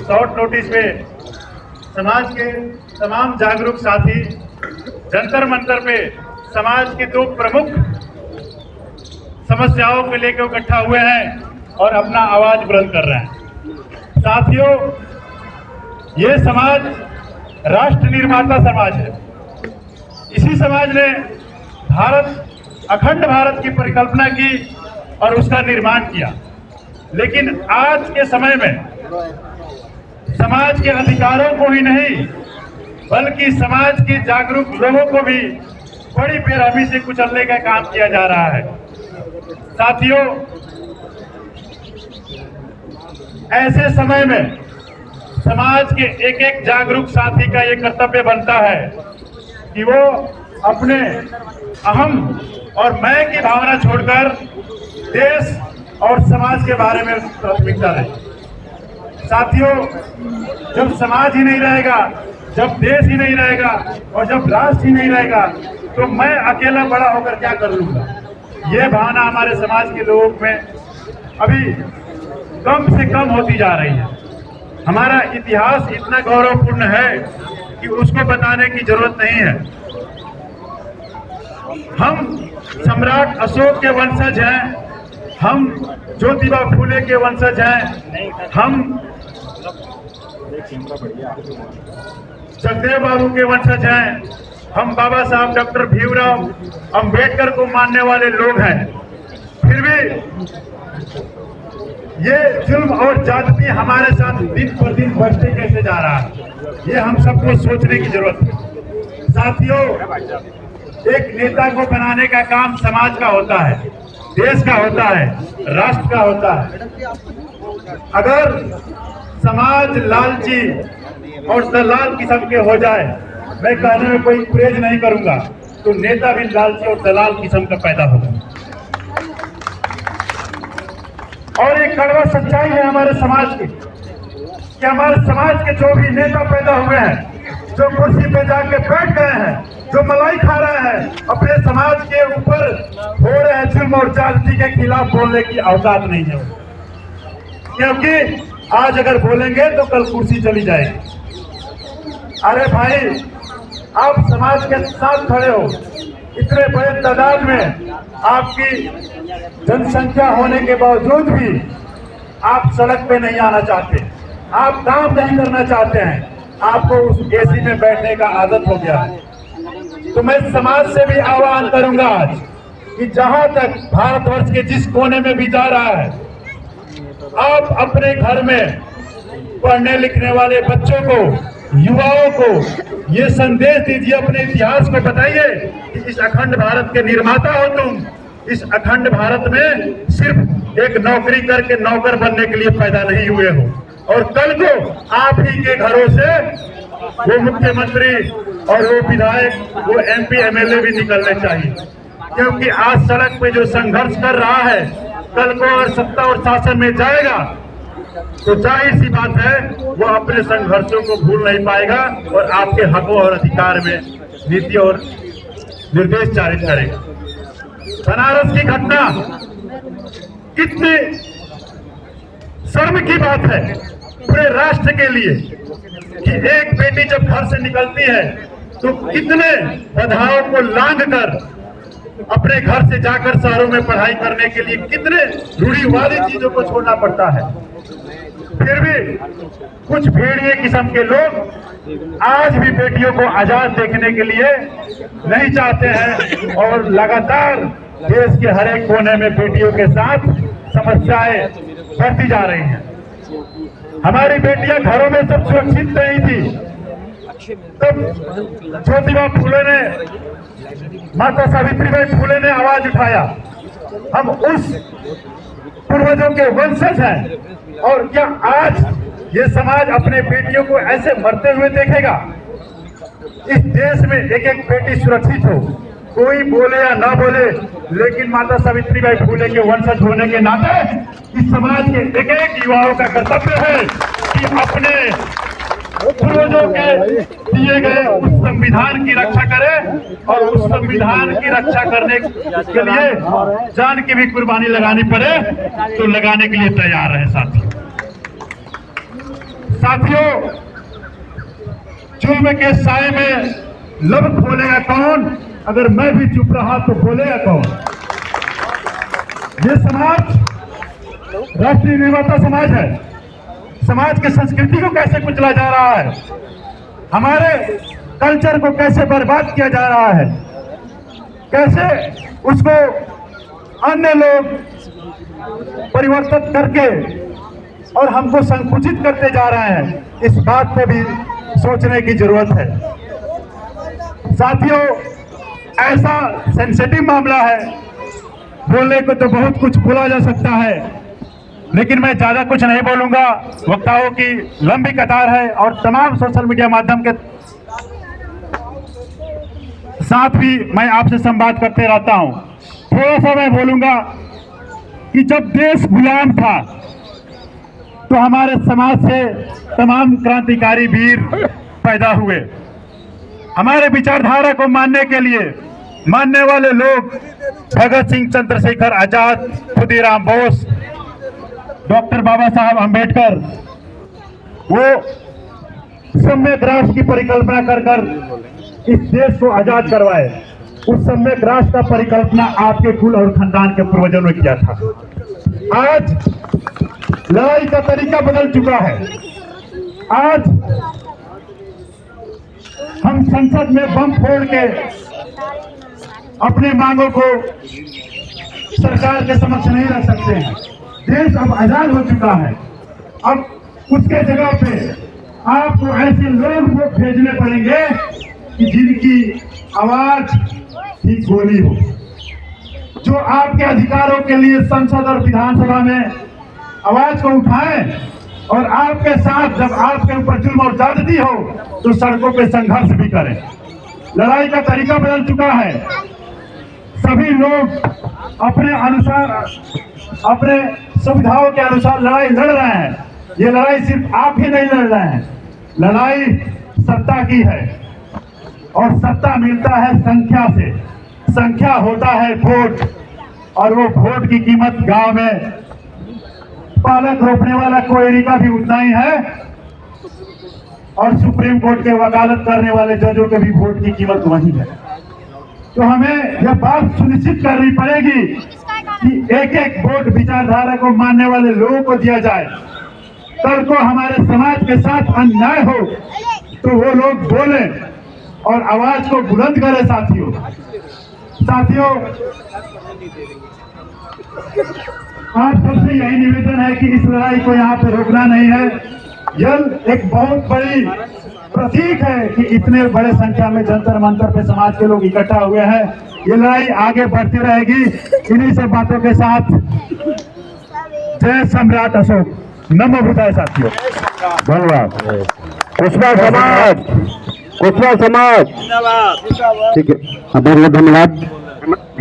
Short notice पे समाज के तमाम जागरूक साथी जंतर मंतर पे समाज के दो प्रमुख समस्याओं को लेकर इकट्ठा हुए हैं और अपना आवाज बुलंद कर रहे हैं। साथियों, ये समाज राष्ट्र निर्माता समाज है। इसी समाज ने अखंड भारत की परिकल्पना की और उसका निर्माण किया। लेकिन आज के समय में समाज के अधिकारों को ही नहीं बल्कि समाज के जागरूक लोगों को भी बड़ी बेरहमी से कुचलने का काम किया जा रहा है। साथियों, ऐसे समय में समाज के एक एक जागरूक साथी का ये कर्तव्य बनता है कि वो अपने अहम और मैं की भावना छोड़कर देश और समाज के बारे में प्राथमिकता दे। साथियों, जब समाज ही नहीं रहेगा, जब देश ही नहीं रहेगा और जब राष्ट्र ही नहीं रहेगा तो मैं अकेला बड़ा होकर क्या कर लूंगा। ये भावना हमारे समाज के लोगों में अभी कम से कम होती जा रही है। हमारा इतिहास इतना गौरवपूर्ण है कि उसको बताने की जरूरत नहीं है। हम सम्राट अशोक के वंशज हैं, हम ज्योतिबा फूले के वंशज हैं, हम जगदेव बाबू के वंशज हैं, हम बाबा साहब डॉक्टर भीमराव अंबेडकर को मानने वाले लोग हैं। फिर भी ये जुल्म और जाति हमारे साथ दिन पर दिन बढ़ते कैसे जा रहा है, ये हम सबको सोचने की जरूरत है। साथियों, एक नेता को बनाने का काम समाज का होता है, देश का होता है, राष्ट्र का होता है। अगर समाज लालची और दलाल किस्म के हो जाए, मैं कहने में कोई गुरेज नहीं करूंगा, तो नेता भी लालची और दलाल किस्म का पैदा होगा। और एक कड़वा सच्चाई है हमारे समाज की कि हमारे समाज के जो भी नेता पैदा हुए हैं, जो कुर्सी पे जाके बैठ गए हैं, जो मलाई खा रहे हैं, अपने समाज के ऊपर हो रहे हैं जुल्म और जाति के खिलाफ बोलने की औकात नहीं है। क्योंकि आज अगर बोलेंगे तो कल कुर्सी चली जाएगी। अरे भाई, आप समाज के साथ खड़े हो, इतने बड़े तादाद में आपकी जनसंख्या होने के बावजूद भी आप सड़क पे नहीं आना चाहते, आप काम नहीं करना चाहते हैं, आपको उस एसी में बैठने का आदत हो गया है। तो मैं समाज से भी आह्वान करूंगा आज कि जहां तक भारतवर्ष के जिस कोने में भी जा रहा है, आप अपने घर में पढ़ने लिखने वाले बच्चों को, युवाओं को ये संदेश दीजिए, अपने इतिहास को बताइए कि इस अखंड भारत के निर्माता हो तुम। इस अखंड भारत में सिर्फ एक नौकरी करके नौकर बनने के लिए पैदा नहीं हुए हो, और कल को आप ही के घरों से वो मुख्यमंत्री और वो विधायक, वो MP MLA भी निकलने चाहिए। क्योंकि आज सड़क पे जो संघर्ष कर रहा है, कल को अगर सत्ता और शासन में जाएगा तो जाहिर सी बात है वो अपने संघर्षों को भूल नहीं पाएगा और आपके हकों और अधिकार में नीति और निर्देश जारी करेगा। बनारस की घटना कितनी शर्म की बात है पूरे राष्ट्र के लिए कि एक बेटी जब घर से निकलती है तो कितने बाधाओं को लांघ कर अपने घर से जाकर शहरों में पढ़ाई करने के लिए कितने रूढ़िवादी चीजों को छोड़ना पड़ता है। फिर भी कुछ भेड़िए किस्म के लोग आज भी बेटियों को आजाद देखने के लिए नहीं चाहते हैं और लगातार देश के हर एक कोने में बेटियों के साथ समस्याएं बढ़ती जा रही हैं। हमारी बेटियां घरों में सब सुरक्षित नहीं थी, तब ज्योतिबा फूले ने, माता सावित्रीबाई फूले ने आवाज उठाया। हम उस पूर्वजों के वंशज हैं और क्या आज ये समाज अपने बेटियों को ऐसे मरते हुए देखेगा? इस देश में एक एक बेटी सुरक्षित हो, कोई बोले या ना बोले, लेकिन माता सावित्रीबाई फूले के वंशज होने के नाते इस समाज के एक एक युवाओं का कर्तव्य है कि अपने पूर्वजों के दिए गए उस संविधान की रक्षा करें और उस संविधान की रक्षा करने के लिए जान की भी कुर्बानी लगानी पड़े तो लगाने के लिए तैयार रहे। साथियों, जुल्म के साए में लब खोलेगा कौन? अगर मैं भी चुप रहा तो बोलेगा कौन? ये समाज राष्ट्रीय निर्माता समाज है। समाज की संस्कृति को कैसे कुचला जा रहा है, हमारे कल्चर को कैसे बर्बाद किया जा रहा है, कैसे उसको अन्य लोग परिवर्तित करके और हमको संकुचित करते जा रहे हैं, इस बात पे भी सोचने की जरूरत है। साथियों, ऐसा सेंसिटिव मामला है, बोलने को तो बहुत कुछ बोला जा सकता है, लेकिन मैं ज्यादा कुछ नहीं बोलूंगा। वक्ताओं की लंबी कतार है और तमाम सोशल मीडिया माध्यम के साथ भी मैं आपसे संवाद करते रहता हूं। थोड़ा सा मैं बोलूंगा कि जब देश गुलाम था तो हमारे समाज से तमाम क्रांतिकारी वीर पैदा हुए। हमारे विचारधारा को मानने के लिए मानने वाले लोग भगत सिंह, चंद्रशेखर आजाद, खुदीराम बोस, डॉक्टर बाबा साहब अम्बेडकर, वो सम्यक राष्ट्र की परिकल्पना कर इस देश को आजाद करवाए। उस सम्यक राष्ट्र का परिकल्पना आपके कुल और खानदान के पूर्वजों ने किया था। आज लड़ाई का तरीका बदल चुका है। आज हम संसद में बम फोड़ के अपने मांगों को सरकार के समक्ष नहीं रख सकते हैं। देश अब आजाद हो चुका है। अब उसके जगह पे आपको ऐसे लोग वो भेजने पड़ेंगे कि जिनकी आवाज ही गोली हो, जो आपके अधिकारों के लिए संसद और विधानसभा में आवाज को उठाएं और आपके साथ जब आपके ऊपर जुल्म और ज्यादती हो तो सड़कों पे संघर्ष भी करें। लड़ाई का तरीका बदल चुका है। सभी लोग अपने अनुसार, अपने सुविधाओं के अनुसार लड़ाई लड़ रहे हैं। ये लड़ाई सिर्फ आप ही नहीं लड़ रहे हैं, लड़ाई सत्ता की है और सत्ता मिलता है संख्या से। संख्या होता है वोट, और वो वोट की कीमत गांव में पालक रोपने वाला कोयरी का भी उतना ही है और सुप्रीम कोर्ट के वकालत करने वाले जजों के भी वोट की कीमत वही है। तो हमें यह बात सुनिश्चित करनी पड़ेगी कि एक एक वोट विचारधारा को मानने वाले लोगों को दिया जाए। कल को हमारे समाज के साथ अन्याय हो तो वो लोग बोले और आवाज को बुलंद करें। साथियों, आप सबसे यही निवेदन है कि इस लड़ाई को यहाँ पे रोकना नहीं है। यह एक बहुत बड़ी प्रतीक है कि इतने बड़े संख्या में जंतर मंतर पे समाज के लोग इकट्ठा हुए हैं। ये लड़ाई आगे बढ़ती रहेगी। इन्हीं सब बातों के साथ जय सम्राट अशोक। नमो बुद्धाय। साथियों, धन्यवाद। कुशवा समाज, कुशवा समाज, ठीक है, बहुत बहुत धन्यवाद।